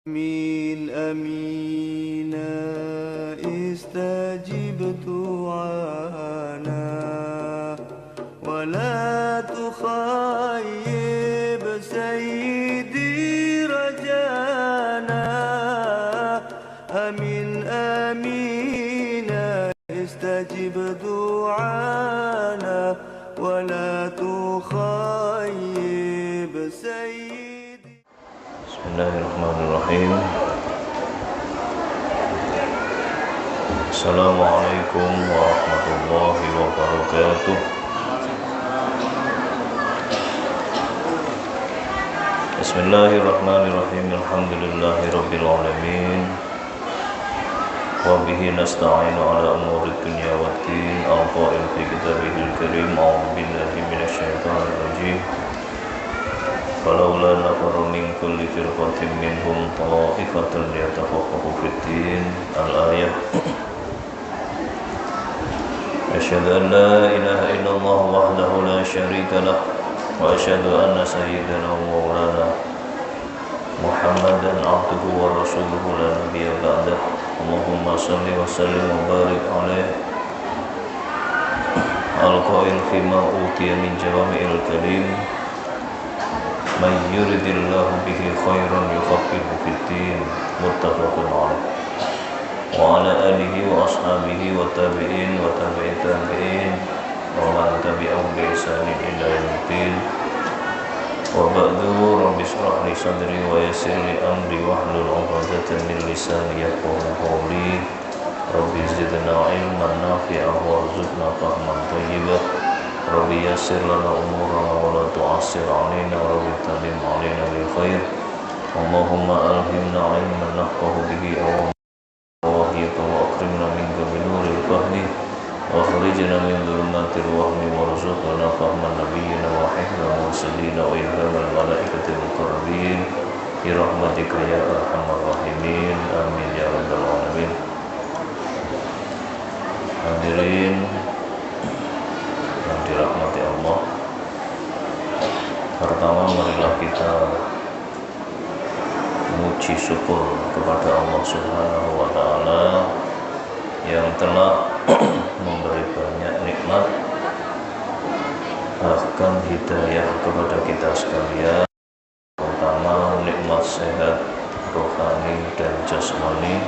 آمين آمين استجب دعانا ولا تخيب سيدي رجانا آمين آمين استجب دعانا ولا تخيب سيدي. بسم الله الرحمن الرحيم. Assalamualaikum warahmatullahi wabarakatuh. Bismillahirrahmanirrahim. Alhamdulillahi rabbil alamin. Wa bihi nasta'inu ala umuri dunya waddin. Al-qail fi kitabihil karim. A'udzu billahi minasyaitonir rajim. Falawla nafaru min kulli firqatin minhum ta'ifatun liyatafaqahu fid-din. Al-ayah. Asyhadu an la ilaha illallah wahdahu la syarika lah wa asyhadu anna sayyidana wa maulana Muhammadan abduhu wa rasuluhu la nabiyya ba'dah. Allahumma shalli wa sallim wa barik alaihi. Al-qail fima utiya min jawami'il kalim. Man yuridillahu bihi khairan yufaqihu fid-din. Muttafaqun alaih. Wa ala alihi wa ashabihi wa tabi'in wa tabi'i tabi'in wa man tabi'ahum bi ihsanin ila yaumil. Wa ba'du, rabbi shrah li sadri wa yassir li amri wahlul 'uqdatam min lisani yafqahu qawli. Rabbi zidna ilman nafi'an warzuqna fahman thayyiban. Rabbi yassir lana umurana wa la tu'assir 'alaina. Rabbi talim 'alaina bil khair. Allahumma alhimna ilman nafqahu bihi وأكرمنا منك بنور الفهم وأخرجنا من ظلمات الوهم وارزقنا فهم نبينا وحفظ المرسلين وإلهام الملائكة المقربين برحمتك يا أرحم الراحمين آمين يا رب العالمين. Hadirin yang dirahmati Allah, pertama marilah kita memuji syukur kepada Allah Subhanahu wa Ta'ala yang telah memberi banyak nikmat, bahkan hidayah kepada kita sekalian, terutama nikmat sehat rohani dan jasmani,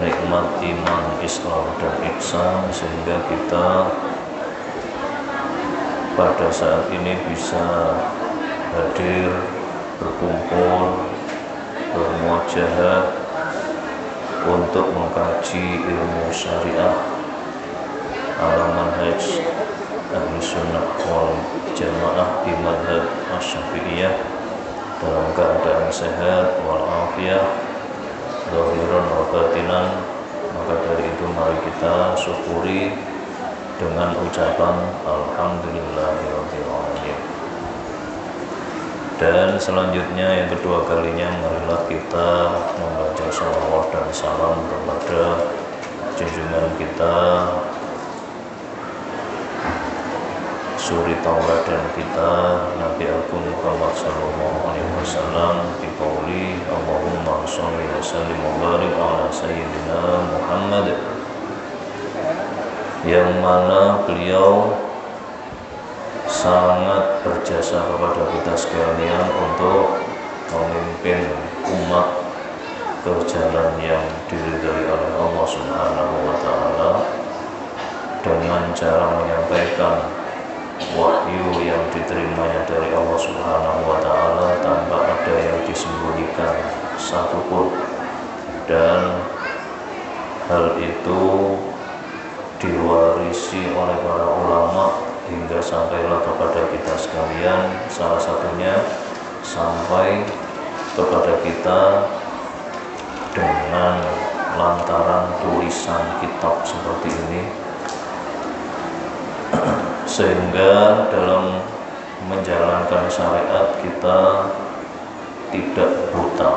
nikmat iman, Islam dan ihsan, sehingga kita pada saat ini bisa hadir, berkumpul, bermuajahat untuk mengkaji ilmu syariah ala manhaj ahli sunnah wal jamaah di madhab asy-syafi'iyah dalam keadaan sehat walafiat zahiran wa batinan. Maka dari itu mari kita syukuri dengan ucapan alhamdulillahirabbil alamin. Dan selanjutnya yang kedua kalinya marilah kita membaca shalawat dan salam kepada junjungan kita, suri tauladan kita, Nabi Agung Muhammad sallallahu alaihi wasallam, di qauli Allahumma shalli wa sallim wa barik ala sayyidina Muhammad, yang mana beliau sangat berjasa kepada kita sekalian untuk memimpin umat ke jalan yang diridhai oleh Allah Subhanahu wa Ta'ala dengan cara menyampaikan wahyu yang diterimanya dari Allah Subhanahu wa Ta'ala tanpa ada yang disembunyikan satupun, dan hal itu diwarisi oleh para ulama hingga sampailah kepada kita sekalian, salah satunya sampai kepada kita dengan lantaran tulisan kitab seperti ini, sehingga dalam menjalankan syariat kita tidak buta,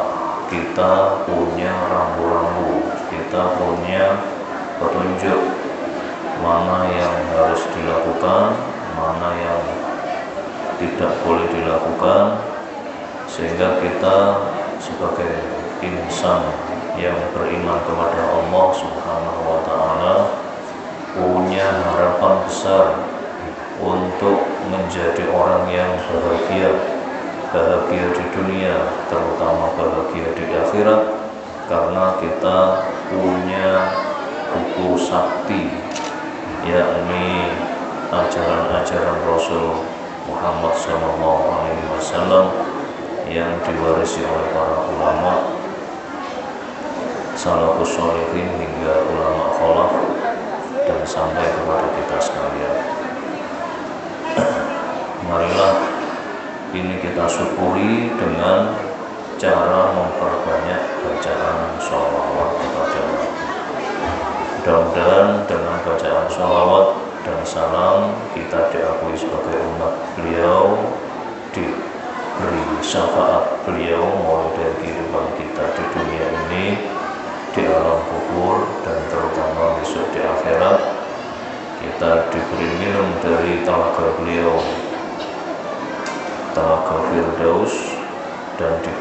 kita punya rambu-rambu, kita punya petunjuk mana yang harus dilakukan, mana yang tidak boleh dilakukan, sehingga kita sebagai insan yang beriman kepada Allah Subhanahu wa Ta'ala punya harapan besar untuk menjadi orang yang bahagia di dunia, terutama bahagia di akhirat, karena kita punya buku sakti, yakni ajaran-ajaran Rasul Muhammad SAW yang diwarisi oleh para ulama salafus sholihin hingga ulama khalaf dan sampai kepada kita sekalian. Marilah ini kita syukuri dengan cara memperbanyak bacaan sholawat kepada Nabi. Mudah-mudahan dengan bacaan sholawat dan salam kita diakui sebagai umat beliau, diberi syafaat beliau mulai dari kehidupan kita di dunia ini, di alam kubur, dan terutama besok di akhirat. Kita diberi minum dari telaga beliau, telaga Firdaus, dan di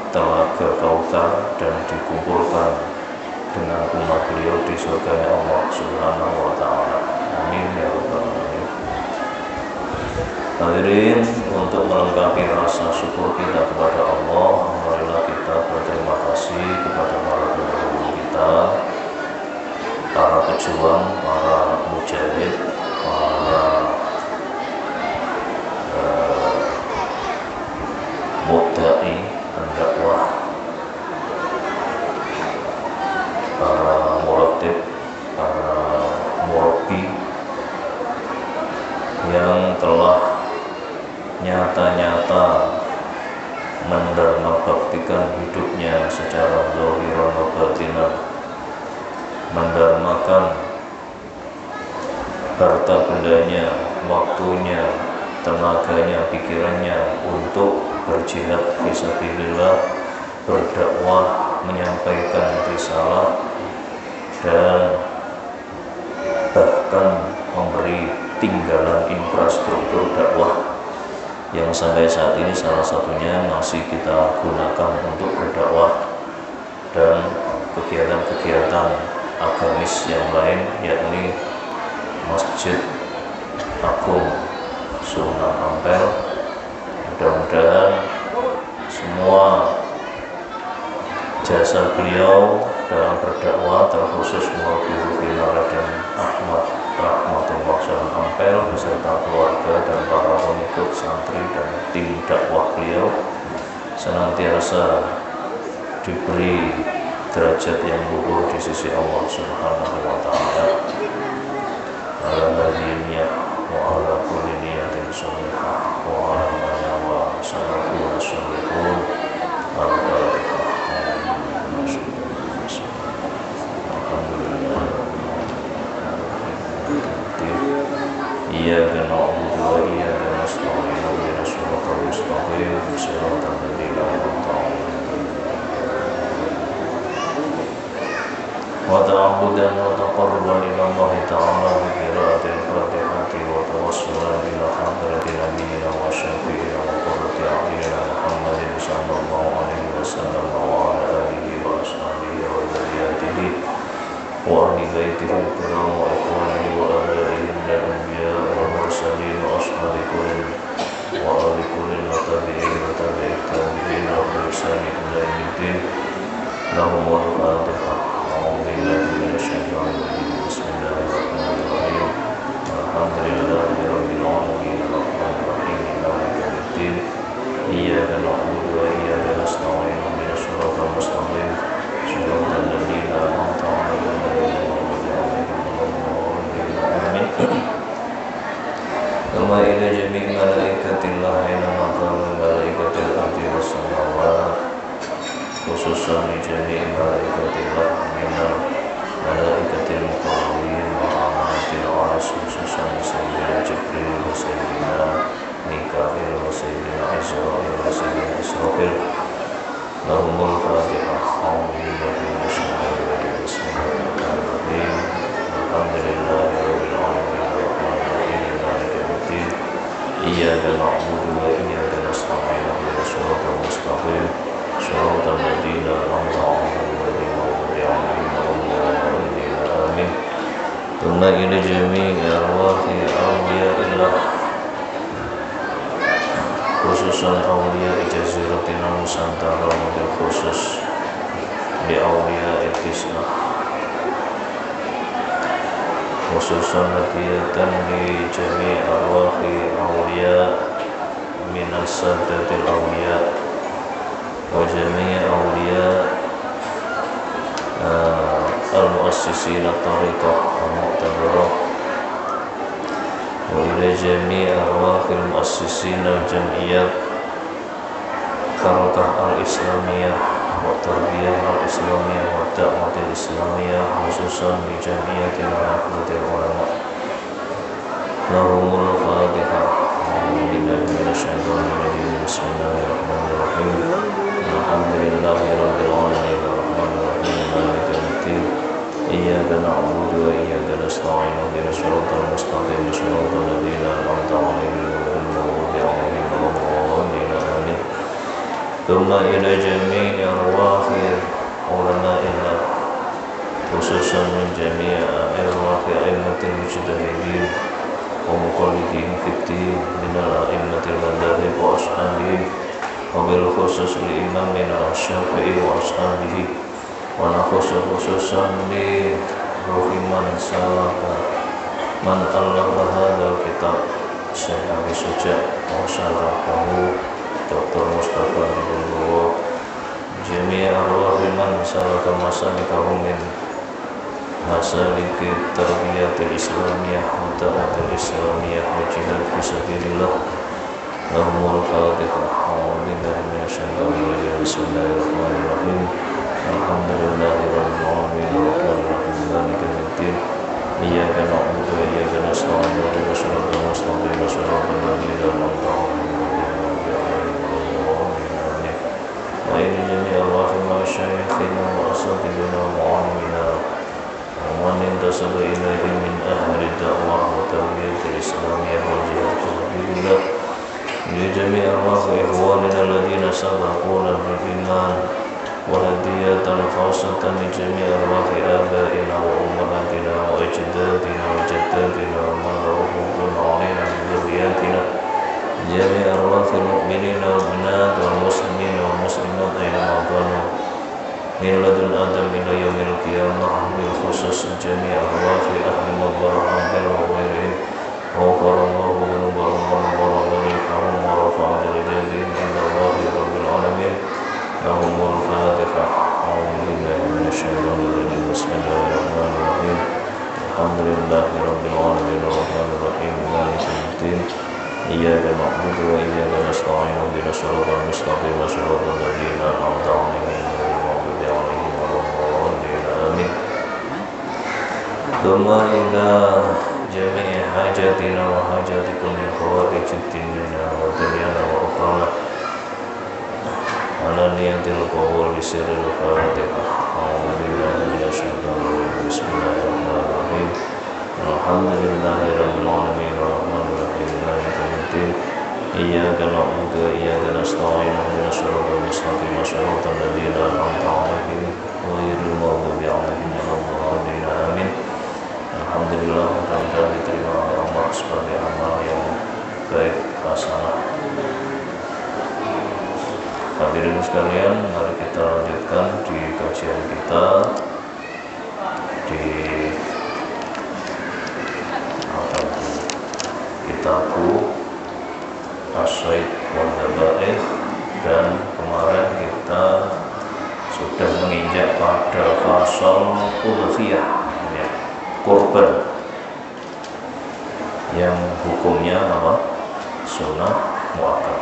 telaga Kautsar, dan dikumpulkan dengan umat beliau di surganya Allah Subhanahu wa Ta'ala. Amin ya rabbal alamin. Hadirin, untuk melengkapi rasa syukur kita kepada Allah, marilah kita berterima kasih kepada para pendahulu kita, para pejuang, para mujahid, para muddai pendakwah, para muratib, para murabbi yang telah nyata-nyata mendharmabaktikan hidupnya secara zahiran wa batinan, mendharmakan harta bendanya, waktunya, tenaganya, pikirannya untuk berjihad fisabilillah, berdakwah, menyampaikan risalah, dan bahkan memberi tinggalan infrastruktur dakwah yang sampai saat ini salah satunya masih kita gunakan untuk berdakwah dan kegiatan-kegiatan agamis yang lain, yakni Masjid Agung Sunan Ampel. Mudah-mudahan semua jasa beliau dalam berdakwah, terkhusus Muhabibul Raden Ahmad Rahmatullah Sunan Ampel beserta keluarga dan para pengikut santri dan tim dakwah beliau, senantiasa diberi derajat yang luhur di sisi Allah Subhanahu wa Ta'ala. Ala hadiniyah wa ala kulli niyatin sholihah wa ala manawa salaku rasulihun al-barakah. Iyyaka na'budu wa iyyaka nasta'in ihdinas siratal mustaqim siratal ladzina an'amta 'alaihim. Wa ta'abbudan wa taqarruban ila Allah ta'ala bi qira'atil Fatihati wa tawassulan ila hadrati nabiyyina wa syafi'ina wa qurrati a'yunina Muhammadin sallallahu alaihi wasallam wa ala alihi wa ashabihi wa dzurriyyatihi wa ahli baitihi al-kiram wa ikhwanihi wa abnaihi al-anbiya wal mursalin wa ashabi kullin wa ahli kullin wa tabi'in wa tabi'it tabi'in wa ihsani ila yaumiddin. Lahumul Fatihah. A'udzu billahi minasy syaithanir rajim. Bismillahirrahmanirrahim. Alhamdulillahi rabbil alamin arrahmanir rahim maliki yaumiddin. Iyyaka na'budu wa iyyaka nasta'in ihdinas siratal mustaqim siratal ladzina an'amta 'alaihim ghairil maghdubi 'alaihim waladdallin. Amin. Kama ila jami'i malaikatillah inna maqamal malaikatil ardi was samawat, khususan li jami'i malaikatillah minal malaikatil muqarrabin wa amanatil aras, khususan li sayyidina Jibril wa sayyidina Mikail wa sayyidina Israil wa sayyidina Israfil. Lahumul Fatihah. A'udzu billahi minasy syaithanir rajim. Bismillahirrahmanirrahim. Alhamdulillahi rabbil alamin arrahmanir rahim maliki yaumiddin. Iyyaka na'budu wa iyyaka nasta'in ihdinas siratal mustaqim siratal ladzina an'amta إلى جميع أرواح أولياء الله خصوصا أولياء جزيرتنا Nusantara wabil khusus di أولياء التسعة خصوصا هدية لجميع أرواح أولياء من السادة الأولياء وجميع أولياء المؤسسين الطريقة المعتبرة وإلى جميع أرواح المؤسسين الجمعيات كالركع الإسلامية والتربية الإسلامية والدعوة الإسلامية خصوصا لجمعية نهضة العلماء لهم الفاتحة. أعوذ بالله من الشيطان الرجيم بسم الله الرحمن الرحيم الحمد لله رب العالمين الرحمن الرحيم مالك يوم الدين إياك نعبد وإياك نستعين اهدنا الصراط المستقيم صراط الذين أنعمت عليهم غير المغضوب عليهم ولا الضالين آمين. ثم إلى جميع أرواح علماء الله خصوصا من جميع أرواح أئمة المجتهدين ومقلدين في الدين من الأئمة المذاهب وأصحابهم وبالخصوص لإمامنا الشافعي وأصحابه ونخص خصوصا لروح من ألف هذا الكتاب Syekh Abi Suja وشرحه Dr. Mustafa Abdullah جميع أرواح من سلك مسالكهم من مسالك التربية الإسلامية والدعوة الإسلامية والجهاد في سبيل الله لهم الفاتحة. أعوذ بالله من الشيطان الرجيم بسم الله الرحمن الرحيم الحمد لله رب العالمين الرحمن الرحيم مالك يوم الدين إياك نعبد وإياك نستعين اهدنا الصراط المستقيم صراط الذين أنعمت عليهم وإلى جميع أرواح مشايخنا وأساتذتنا ومعلمينا ومن انتسب إليه من أهل الدعوة والتربية الإسلامية والجهاد في سبيل الله لجميع أرواح إخواننا الذين سبقونا بالإيمان وهدية خاصة لجميع أرواح آبائنا وأمهاتنا وأجدادنا وجداتنا ومن له حق علينا من ذرياتنا جميع أرواح المؤمنين والمؤمنات والمسلمين والمسلمات أينما كانوا من لدن آدم إلى يوم القيامة بالخصوص جميع أرواح أهل مضبر حنبل وغيرهم وغفر الله ذنوبهم ونظر ذريحهم ورفع درجاتهم إلى الله رب العالمين لهم الفاتحة. أعوذ بالله من الشيطان الرجيم بسم الله الرحمن الرحيم الحمد لله رب العالمين الرحمن الرحيم مالك يوم الدين إياك نعبد وإياك نستعين اهدنا الصراط المستقيم صراط الذين أنعمت عليهم غير المغضوب عليهم ولا الضالين آمين. ثم إلى جميع حاجاتنا وحاجاتكم من خوارج ديننا ودنيانا وأخرانا على نية القبول بسر الفاتحة. أعوذ بالله من الشيطان الرجيم بسم الله الرحمن الرحيم الحمد لله رب العالمين الرحمن الرحيم مالك يوم الدين إياك نعبد وإياك نستعين اهدنا الصراط المستقيم صراط الذين أنعمت عليهم غير المغضوب عليهم ولا الضالين آمين. Alhamdulillah mudah-mudahan diterima oleh Allah sebagai amal yang baik hasanah. Hadirin sekalian, mari kita lanjutkan di kajian kita di Kitabu As-Sayd wal Dhabaih, dan kemarin kita sudah menginjak pada fasal udhiyah, ya, kurban, yang hukumnya apa? Sunnah muakkad.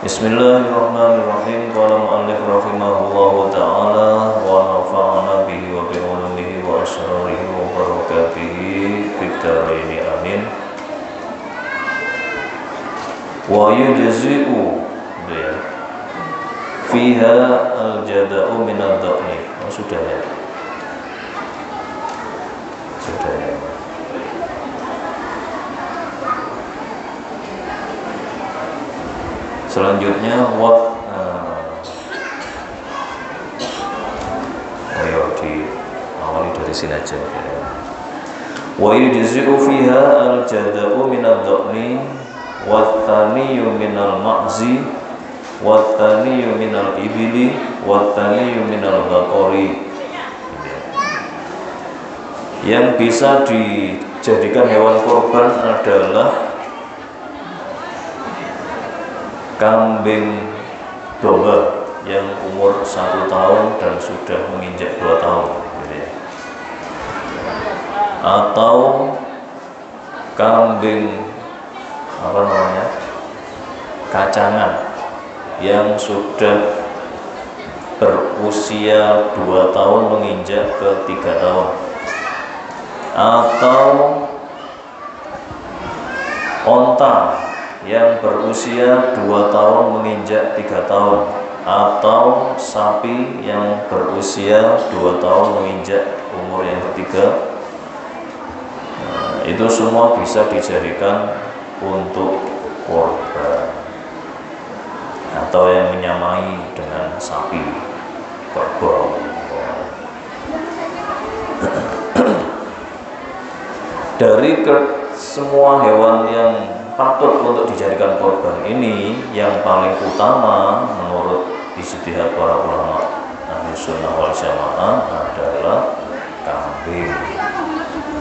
Bismillahirrahmanirrahim. Qala mu'allif rahimahullahu ta'ala wa nafa'ana bihi wa bi ulumihi wa asrarihi wa barakatihi fid dharain amin. Wa yujzi'u fiha al-jada'u min ad-dha'ni. Sudah ya? Sudah ya. Selanjutnya ayo diawali dari di sini aja. Wa yujzi'u fiha al-jada'u min ad-dhani wat-thaniyu min al-ma'zi wat-thaniyu min al-ibili wat-thaniyu min al-baqari. Yang bisa dijadikan hewan kurban adalah kambing domba yang umur 1 tahun dan sudah menginjak 2 tahun gitu ya. Atau kambing kacangan yang sudah berusia 2 tahun menginjak ke 3 tahun, atau onta yang berusia 2 tahun menginjak 3 tahun, atau sapi yang berusia 2 tahun menginjak umur yang ketiga. Itu semua bisa dijadikan untuk korban atau yang menyamai dengan sapi kerbau. Dari semua hewan yang patut untuk dijadikan korban ini, yang paling utama menurut ijtihad para ulama Ahlussunnah wal Jamaah adalah kambing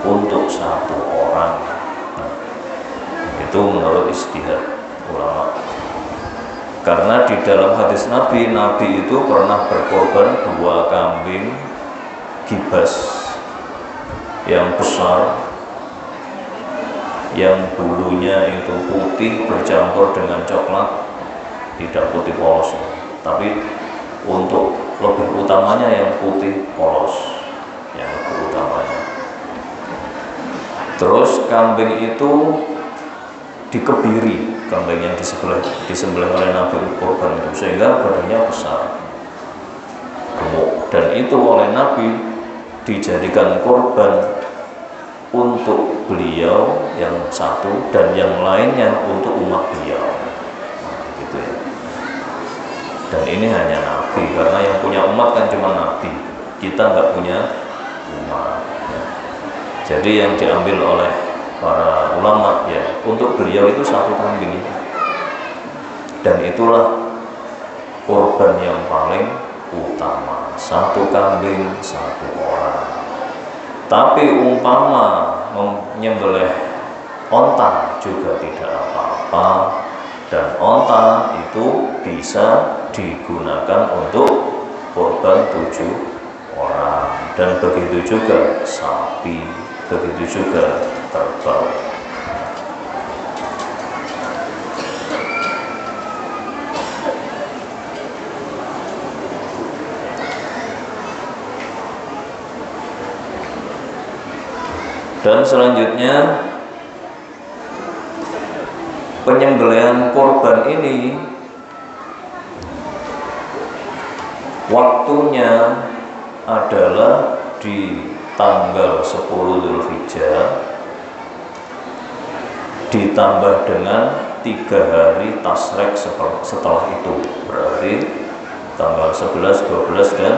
untuk 1 orang. Itu menurut ijtihad ulama. Karena di dalam hadis Nabi itu pernah berkorban 2 kambing gibas yang besar, yang bulunya itu putih bercampur dengan coklat, tidak putih polos, tapi untuk lebih utamanya yang putih polos, yang lebih utamanya. Terus kambing itu dikebiri, kambing yang disembelih oleh Nabi korban itu, sehingga badannya besar, gemuk, dan itu oleh Nabi dijadikan korban untuk beliau yang 1 dan yang lainnya untuk umat beliau. Gitu ya. Dan ini hanya Nabi, karena yang punya umat kan cuma Nabi, kita nggak punya umat ya. Jadi yang diambil oleh para ulama ya untuk beliau itu 1 kambing itu. Dan itulah korban yang paling utama, 1 kambing 1 orang. Tapi umpama menyembelih onta juga tidak apa-apa, dan onta itu bisa digunakan untuk korban 7 orang, dan begitu juga sapi, begitu juga kerbau. Dan selanjutnya penyembelihan korban ini waktunya adalah di tanggal 10 Dzulhijjah ditambah dengan 3 hari tasrek setelah itu, berarti tanggal 11, 12, dan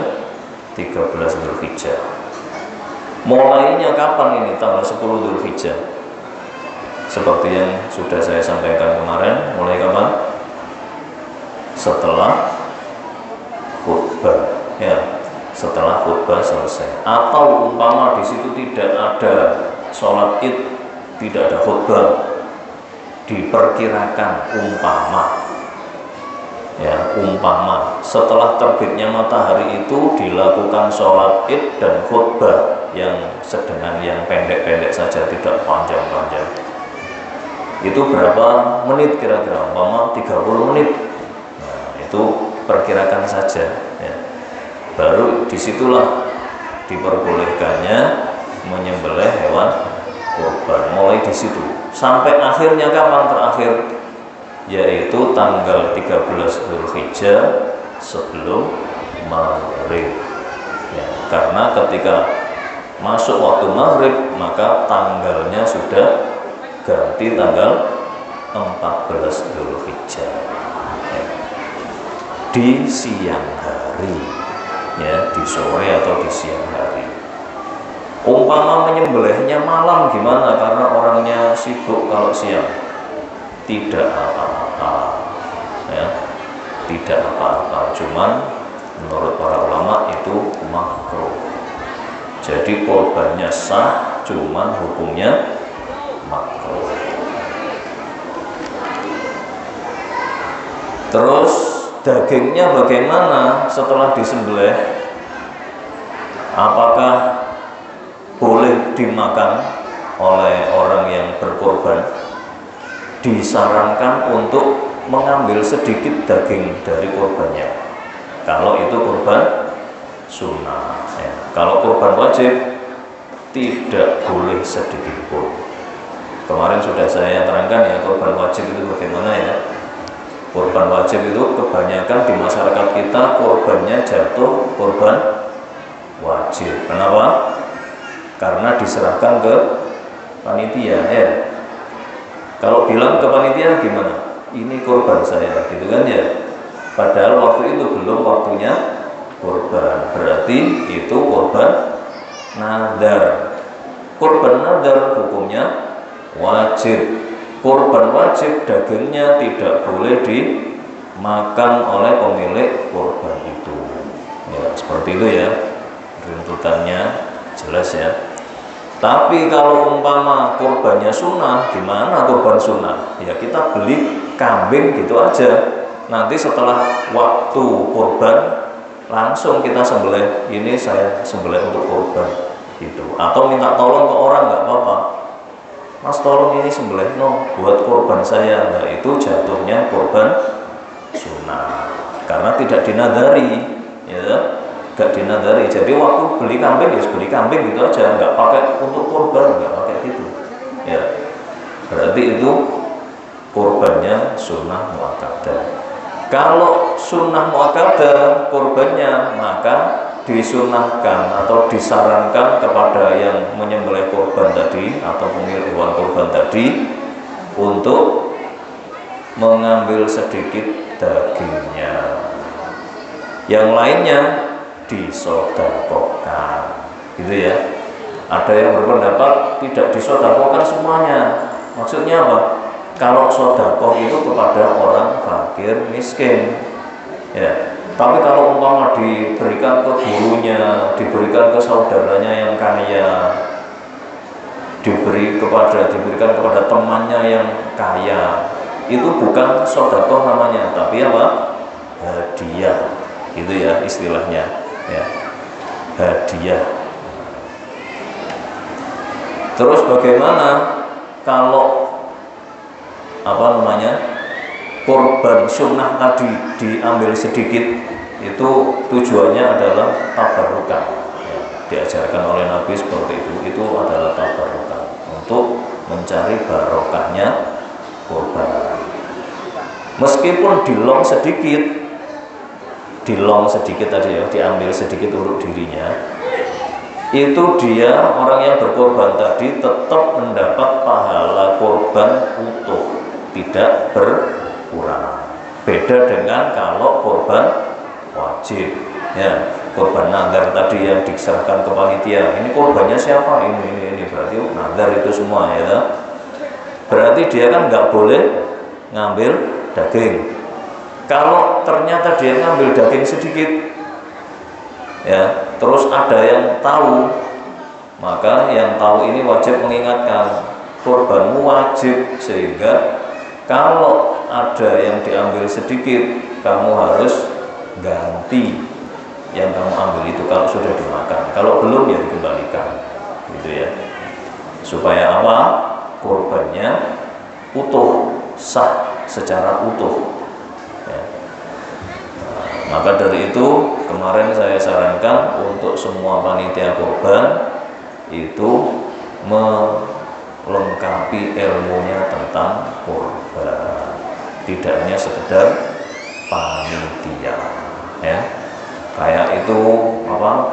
13 Dzulhijjah. Mulainya kapan ini tanggal 10 Dzulhijjah? Seperti yang sudah saya sampaikan kemarin, mulai kapan? Setelah khutbah ya, setelah khutbah selesai. Atau umpama di situ tidak ada sholat Id, tidak ada khutbah, diperkirakan umpama setelah terbitnya matahari itu dilakukan sholat Id dan khutbah yang sedang, yang pendek-pendek saja, tidak panjang-panjang. Itu berapa menit kira-kira? Umpama 30 menit. Nah, itu perkirakan saja ya. Baru disitulah diperbolehkannya menyembelih hewan kurban, mulai di situ sampai akhirnya kapan terakhir, yaitu tanggal 13 Dzulhijjah sebelum maghrib ya. Karena ketika masuk waktu maghrib maka tanggalnya sudah ganti tanggal 14 Dzulhijjah ya. Di siang hari ya, di sore atau di siang hari. Umpama menyembelihnya malam gimana? Karena orangnya sibuk kalau siang. Tidak apa-apa, ya, tidak apa-apa. Cuman menurut para ulama itu makruh. Jadi korbannya sah, cuman hukumnya makruh. Terus dagingnya bagaimana setelah disembelih? Apakah boleh dimakan oleh orang yang berkorban? Disarankan untuk mengambil sedikit daging dari korbannya kalau itu korban sunnah, ya. Kalau korban wajib tidak boleh sedikit pun. Kemarin sudah saya terangkan ya, korban wajib itu bagaimana ya. Korban wajib itu kebanyakan di masyarakat kita korbannya jatuh korban wajib. Kenapa? Karena diserahkan ke panitia, ya. Kalau bilang ke panitia gimana? Ini korban saya, gitu kan ya. Padahal waktu itu belum waktunya korban. Berarti itu korban nadar. Korban nadar hukumnya wajib. Korban wajib dagingnya tidak boleh dimakan oleh pemilik korban itu. Ya, seperti itu ya. Runtutannya jelas ya. Tapi kalau umpama korbannya sunnah, gimana korban sunnah? Ya kita beli kambing gitu aja. Nanti setelah waktu korban langsung kita sembelih. Ini saya sembelih untuk korban gitu. Atau minta tolong ke orang nggak apa-apa. Mas tolong ini sembelih no buat korban saya. Nah itu jatuhnya korban sunnah karena tidak dinadari, ya. Gak dinadari. Jadi waktu beli kambing ya beli kambing gitu aja, nggak pakai untuk korban, nggak pakai gitu, ya. Berarti itu korbannya sunnah muakkadah. Kalau sunnah muakkadah korbannya, maka disunahkan atau disarankan kepada yang menyembelih korban tadi atau pemilik hewan korban tadi untuk mengambil sedikit dagingnya. Yang lainnya disodakokan, gitu ya. Ada yang berpendapat tidak disodakokan semuanya. Maksudnya apa? Kalau sodakoh itu kepada orang fakir miskin, ya. Tapi kalau umpama diberikan ke gurunya, diberikan ke saudaranya yang kaya, diberikan kepada temannya yang kaya, itu bukan sodakoh namanya, tapi apa? Hadiah, gitu ya istilahnya. Ya, hadiah. Terus bagaimana kalau korban sunnah tadi diambil sedikit? Itu tujuannya adalah tabarrukan, ya, diajarkan oleh Nabi seperti itu adalah tabarrukan untuk mencari barokahnya korban. Meskipun dilong sedikit tadi ya, diambil sedikit untuk dirinya, itu dia orang yang berkorban tadi tetap mendapat pahala korban utuh, tidak berkurang. Beda dengan kalau korban wajib, ya, korban nadar tadi yang diserahkan ke panitia. Ini korbannya siapa? Ini berarti nadar itu semua, ya. Berarti dia kan nggak boleh ngambil daging. Kalau ternyata dia ngambil daging sedikit, ya, terus ada yang tahu, maka yang tahu ini wajib mengingatkan, korbanmu wajib, sehingga kalau ada yang diambil sedikit, kamu harus ganti yang kamu ambil itu kalau sudah dimakan. Kalau belum ya dikembalikan, gitu ya. Supaya apa? Korbannya utuh, sah secara utuh. Maka dari itu kemarin saya sarankan untuk semua panitia korban itu melengkapi ilmunya tentang korban, tidak hanya sekedar panitia, ya. Kayak itu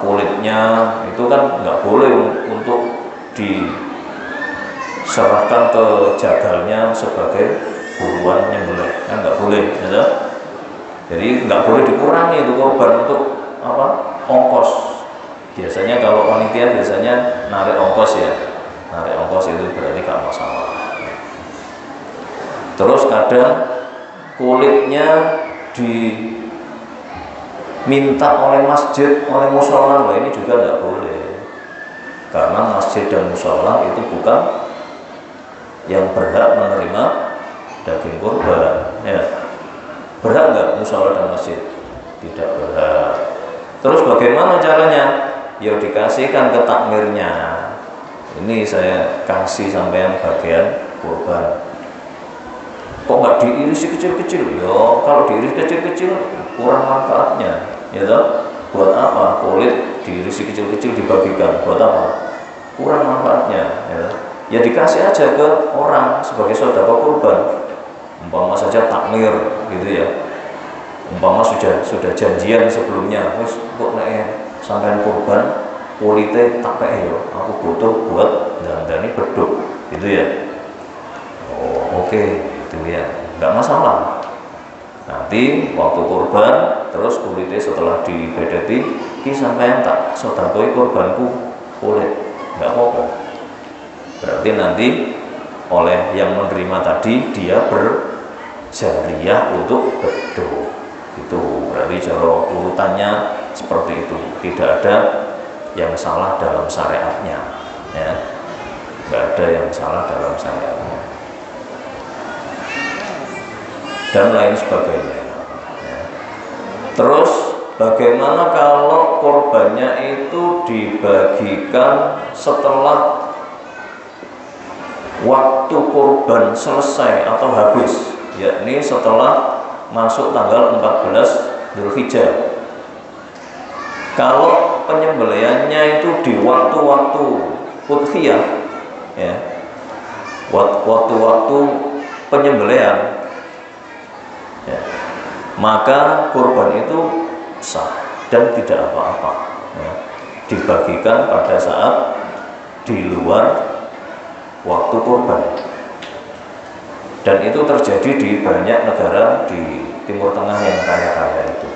kulitnya itu kan nggak boleh untuk diserahkan ke jagalnya sebagai buruan nyembelih, kan nggak boleh, ya. Jadi nggak boleh dikurangi itu korban untuk ongkos, Biasanya kalau panitia biasanya narik ongkos ya, narik ongkos itu berarti gak masalah. Terus kadang kulitnya diminta oleh masjid, oleh musola, nah ini juga tidak boleh, karena masjid dan musola itu bukan yang berhak menerima daging kurban. Ya. Berhak nggak musola dan masjid? Tidak berhak. Terus bagaimana caranya? Ya dikasihkan ke takmirnya. Ini saya kasih sampean bagian kurban. Kok nggak diiris kecil-kecil? Yo, kalau diiris kecil-kecil kurang manfaatnya, ya toh? Buat apa? Kulit diiris kecil-kecil dibagikan. Buat apa? Kurang manfaatnya. Ya, ya dikasih aja ke orang sebagai sedekah kurban. Umpama saja takmir, gitu ya. Umpama sudah janjian sebelumnya, wis kok nek sampean kurban kulite tak pakai yo, aku butuh buat dandani beduk, gitu ya. Oh, oke. Itu ya, nggak masalah. Nanti waktu kurban terus kulitnya setelah dibedeti ki sampean tak sedekah kurbanku kulit, nggak apa-apa. Berarti nanti oleh yang menerima tadi dia berjariah untuk beduk. Itu berarti cara urutannya seperti itu. Tidak ada yang salah dalam syariatnya, ya. Nggak ada yang salah dalam syariatnya. Dan lain sebagainya. Terus bagaimana kalau korbannya itu dibagikan setelah waktu kurban selesai atau habis, yakni setelah masuk tanggal 14 Dzulhijjah. Kalau penyembelihannya itu di waktu-waktu udhiyah, ya, waktu-waktu penyembelihan, ya, maka kurban itu sah dan tidak apa-apa, ya, dibagikan pada saat di luar waktu kurban. Dan itu terjadi di banyak negara di Timur Tengah yang kaya-kaya itu,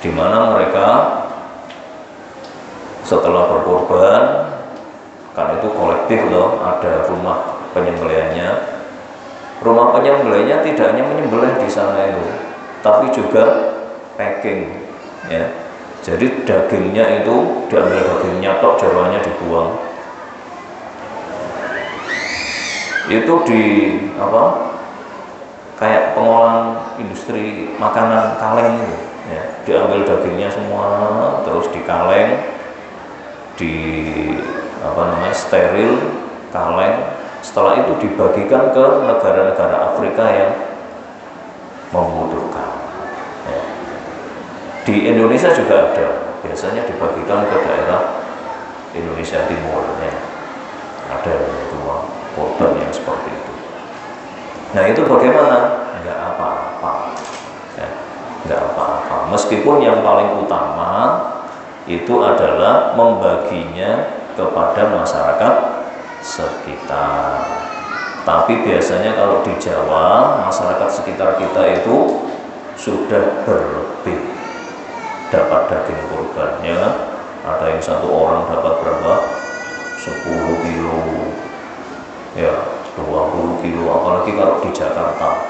di mana mereka setelah berkorban, kan itu kolektif loh, ada rumah penyembelihannya. Rumah penyembelihnya tidak hanya menyembelih di sana itu, tapi juga packing, ya. Jadi dagingnya itu diambil dagingnya tok, jeroannya dibuang. Itu di apa? Kayak pengolahan industri makanan kaleng itu, ya. Diambil dagingnya semua, terus dikaleng, di apa namanya, steril, kaleng. Setelah itu dibagikan ke negara-negara Afrika yang membutuhkan, ya. Di Indonesia juga ada, biasanya dibagikan ke daerah Indonesia Timur, ya. Ada rumah korban yang seperti itu. Nah itu bagaimana? Enggak apa-apa, ya. Enggak apa-apa. Meskipun yang paling utama itu adalah membaginya kepada masyarakat sekitar. Tapi biasanya kalau di Jawa, masyarakat sekitar kita itu sudah berlebih dapat daging kurban, ya kan? Ada yang satu orang dapat berapa? 10 kilo, ya, 20 kilo. Apalagi kalau di Jakarta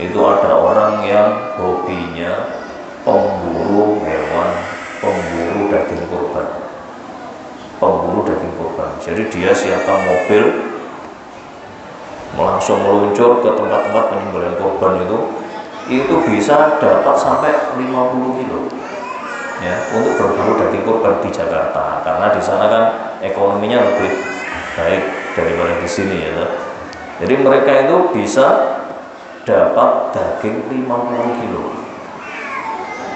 itu ada orang yang hobinya pemburu hewan, pemburu daging kurban. Pemburu daging kurban. Jadi dia siapkan mobil, langsung meluncur ke tempat-tempat penyembelihan kurban itu bisa dapat sampai 50 kilo, ya, untuk berburu daging kurban di Jakarta, karena di sana kan ekonominya lebih baik daripada di sini, ya. Jadi mereka itu bisa dapat daging 50 kilo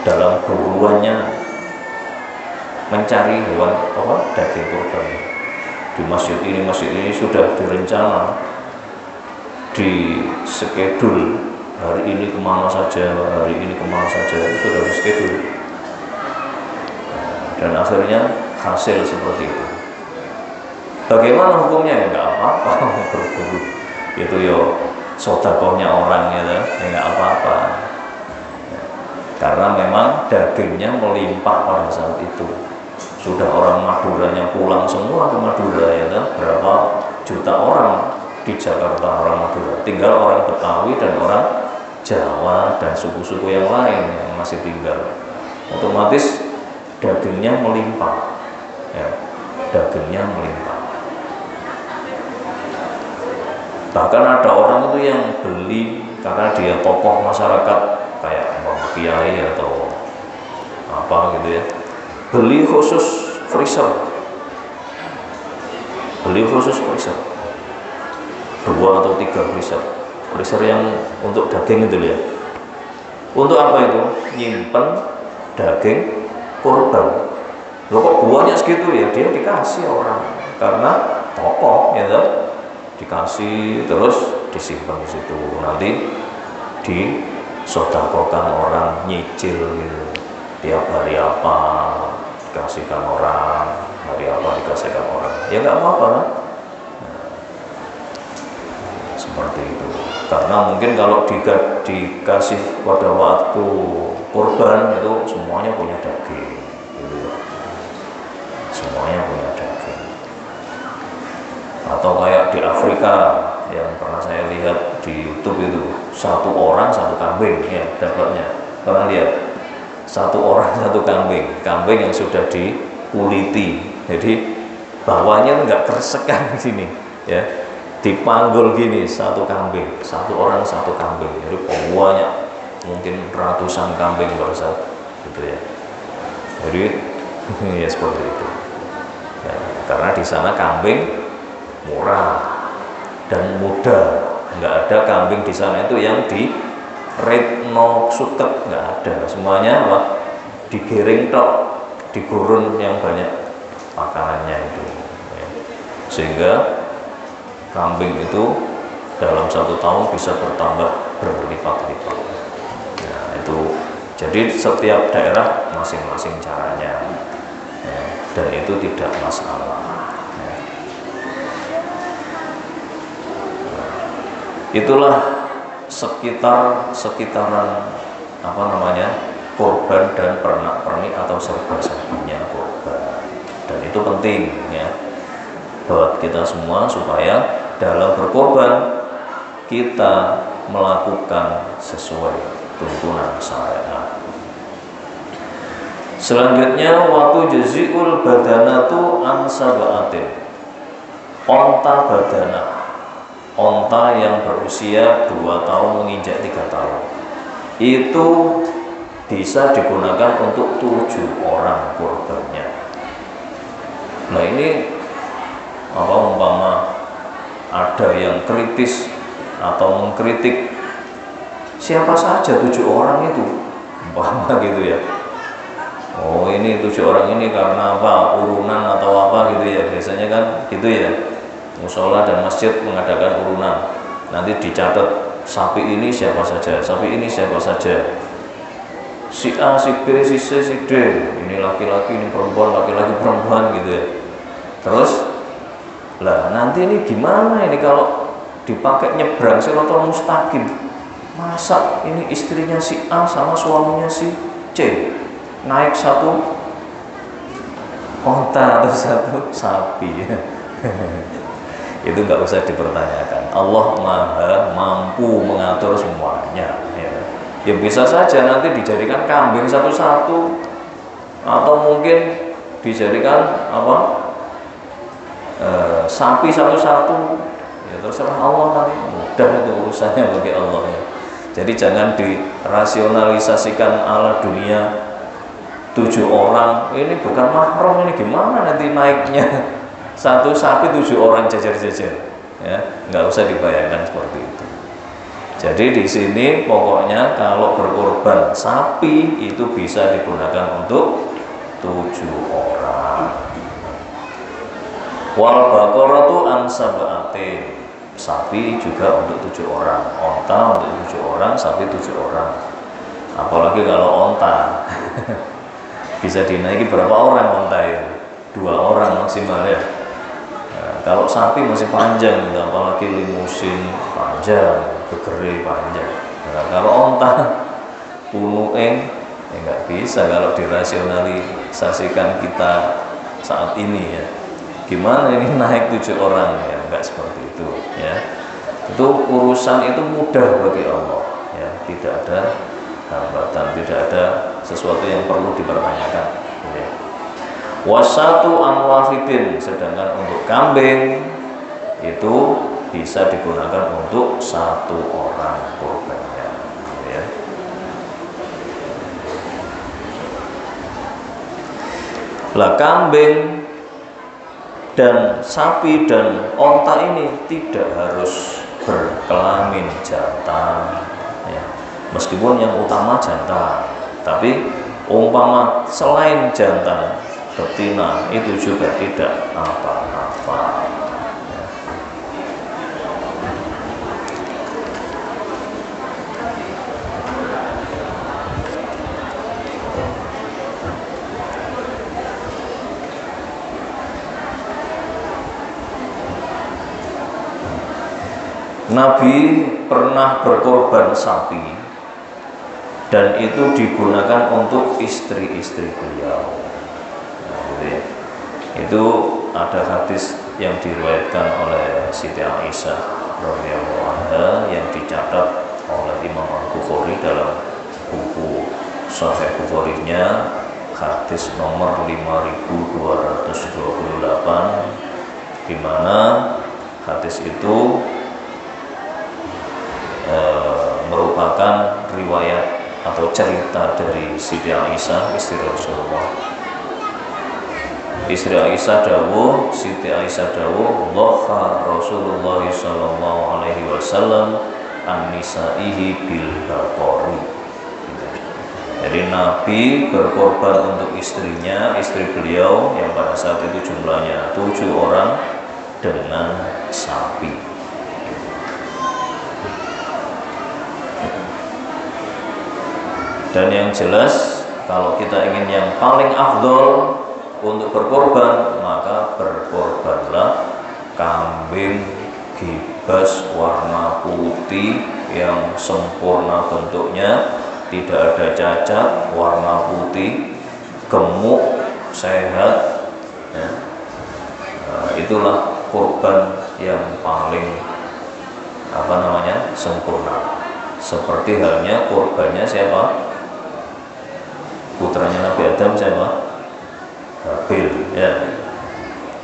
dalam buruannya mencari hewan daging kurban. Di masjid ini sudah direncana, di skedul, hari ini kemana saja, hari ini kemana saja, itu sudah di skedul. Dan akhirnya hasil seperti itu. Bagaimana hukumnya? Ya nggak apa-apa, berburu itu yo sodakohnya orang, ya nggak apa-apa, karena memang dagingnya melimpah pada saat itu. sudah orang Maduranya pulang semua ke Madura ya kan, berapa juta orang di Jakarta orang Madura, tinggal orang Betawi dan orang Jawa dan suku-suku yang lain yang masih tinggal. Otomatis dagingnya melimpah ya, dagingnya melimpah. Bahkan ada orang itu yang beli karena dia tokoh masyarakat kayak Mbak Kiai atau apa gitu ya, beli khusus freezer, beli khusus freezer 2 atau 3 freezer yang untuk daging itu ya. Untuk apa itu? Nyimpen daging kurban. Loh kok buahnya segitu ya? Dia dikasih orang karena tokoh ya kan? Dikasih terus disimpan di situ, nanti disodakokan orang, nyicil gitu. Tiap hari apa dikasihkan orang, hari apa dikasihkan orang, ya nggak apa-apa kan? Seperti itu. Karena mungkin kalau dikasih pada waktu kurban itu semuanya punya daging gitu ya. Semuanya punya daging. Atau kayak di Afrika yang pernah saya lihat di YouTube itu, 1 orang 1 kambing ya dapatnya. Pernah lihat? 1 orang 1 kambing yang sudah dikuliti, jadi bawahnya nggak keresekan di sini ya, dipanggul gini 1 kambing, 1 orang 1 kambing, jadi banyak mungkin ratusan kambing bersatu gitu ya. Jadi ya seperti itu ya, karena di sana kambing murah dan mudah, nggak ada kambing di sana itu yang di retno sutek, nggak ada, semuanya apa digiring tok, digurun yang banyak makanannya itu ya. Sehingga kambing itu dalam 1 tahun bisa bertambah berlipat-lipat. Nah itu, jadi setiap daerah masing-masing caranya ya, dan itu tidak masalah. Itulah sekitaran apa namanya korban dan pernak-pernik atau serba-serbinya korban, dan itu penting ya buat kita semua supaya dalam berkorban kita melakukan sesuai tuntunan syariat. Selanjutnya waktu jaziul badanatu an sab'atin, onta badana, onta yang berusia 2 tahun menginjak 3 tahun itu bisa digunakan untuk 7 orang korbannya. Nah ini apa, umpama ada yang kritis atau mengkritik siapa saja 7 orang itu umpama gitu ya, oh ini 7 orang ini karena apa, urunan atau apa gitu ya, biasanya kan gitu ya, musola dan masjid mengadakan urunan, nanti dicatat sapi ini siapa saja, sapi ini siapa saja, si A, si B, si C, si D, ini laki-laki, ini perempuan, laki-laki, perempuan gitu ya. Terus lah nanti ini gimana ini kalau dipakai nyebrang siratal mustaqim, masa ini istrinya si A sama suaminya si C naik 1 onta atau 1 sapi ya. Itu nggak usah dipertanyakan, Allah Maha mampu mengatur semuanya ya. Ya bisa saja nanti dijadikan kambing satu-satu, atau mungkin dijadikan apa sapi satu-satu ya, terserah Allah nanti, mudah itu urusannya bagi Allah ya. Jadi jangan dirasionalisasikan ala dunia 7 orang ini bukan mahram, ini gimana nanti naiknya 1 sapi 7 orang jajar-jajar ya, nggak usah dibayangkan seperti itu. Jadi di sini pokoknya kalau berkorban sapi itu bisa digunakan untuk 7 orang. Wal baqaratu an sab'atin, sapi juga untuk 7 orang, onta untuk 7 orang, sapi 7 orang. Apalagi kalau onta bisa dinaiki berapa orang onta itu? 2 orang maksimal ya. Nah, kalau sapi masih panjang, apalagi limusin panjang, gegere panjang. Nah, kalau onta punueng Ya nggak bisa kalau dirasionalisasikan kita saat ini ya. Gimana ini naik 7 orang ya, nggak seperti itu ya. Itu urusan itu mudah bagi Allah ya, tidak ada hambatan, tidak ada sesuatu yang perlu dipertanyakan ya. Wasatu anwafidin, sedangkan untuk kambing itu bisa digunakan untuk 1 orang korbannya ya. Lah kambing dan sapi dan onta ini tidak harus berkelamin jantan ya. Meskipun yang utama jantan, tapi umpama selain jantan betina itu juga tidak apa-apa ya. Nabi pernah berkorban sapi dan itu digunakan untuk istri-istri beliau. Nah, gitu ya. Itu ada hadis yang diriwayatkan oleh Siti Aisyah radhiyallahu anha yang dicatat oleh Imam Al-Bukhari dalam buku Sahih Bukhari-nya, hadis nomor 5228, di mana hadis itu merupakan riwayat atau cerita dari Siti Aisyah, istri Rasulullah. Istri Aisyah dawuh, Siti Aisyah dawuh, dhaha Rasulullah sallallahu alaihi wasallam an nisaihi bil baqari. Jadi Nabi berkorban untuk istrinya, istri beliau yang pada saat itu jumlahnya 7 orang dengan sapi. Dan yang jelas kalau kita ingin yang paling afdol untuk berkorban, maka berkorbanlah kambing gibas warna putih yang sempurna bentuknya, tidak ada cacat, warna putih, gemuk, sehat ya. Nah, itulah korban yang paling sempurna. Seperti halnya korbannya siapa? Putranya Nabi Adam siapa? Habil ya.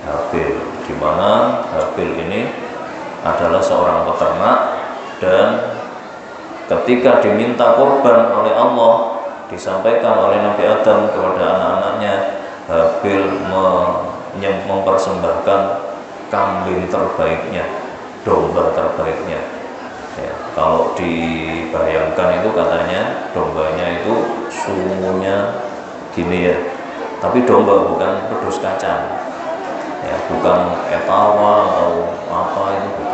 Habil, di mana Habil ini adalah seorang peternak, dan ketika diminta korban oleh Allah, disampaikan oleh Nabi Adam kepada anak-anaknya, Habil mempersembahkan kambing terbaiknya, domba terbaiknya ya. Kalau dibayangkan itu katanya dombanya itu sumunya gini ya, tapi domba bukan pedus kacang ya, bukan etawa atau apa, itu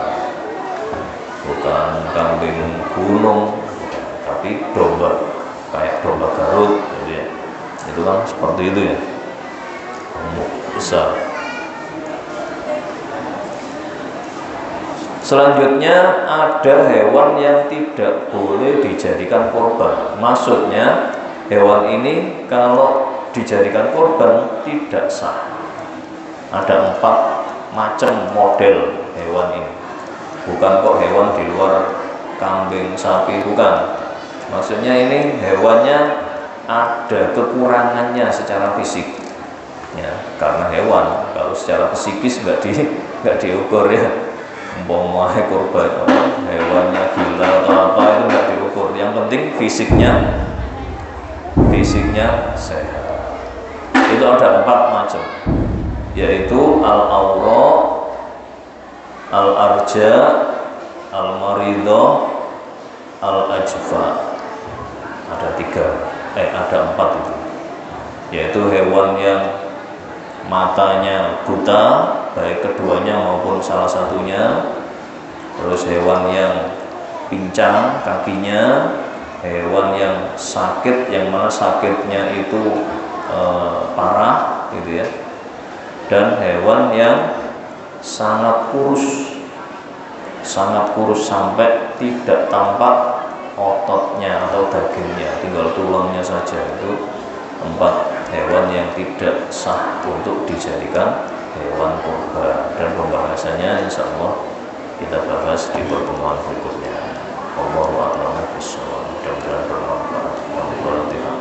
bukan kambing gunung, tapi domba kayak domba Garut gitu ya. Itu kan seperti itu ya, besar. Selanjutnya ada hewan yang tidak boleh dijadikan korban. Maksudnya hewan ini kalau dijadikan korban tidak sah. Ada 4 macam model hewan ini. Bukan kok hewan di luar kambing, sapi, bukan. Maksudnya ini hewannya ada kekurangannya secara fisik ya, karena hewan kalau secara psikis nggak diukur ya. Umpama korban hewannya gila atau apa, itu nggak diukur. Yang penting fisiknya sehat. Itu ada 4 macam, yaitu al-awra, al-arja, al-maridah, al-ajfa. Ada 4 itu, yaitu hewan yang matanya buta, baik keduanya maupun salah satunya, terus hewan yang pincang kakinya, hewan yang sakit, yang mana sakitnya itu parah gitu ya, dan hewan yang sangat kurus sampai tidak tampak ototnya atau dagingnya, tinggal tulangnya saja. Itu 4 hewan yang tidak sah untuk dijadikan hewan kurban, dan pembahasannya insya Allah kita bahas di pertemuan berikutnya. Wallahu a'lam bishawab. Mudah-mudahan bermanfaat. Alhamdulillah.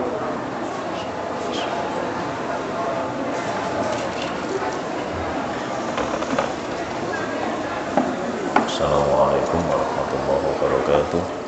Assalamualaikum warahmatullahi wabarakatuh.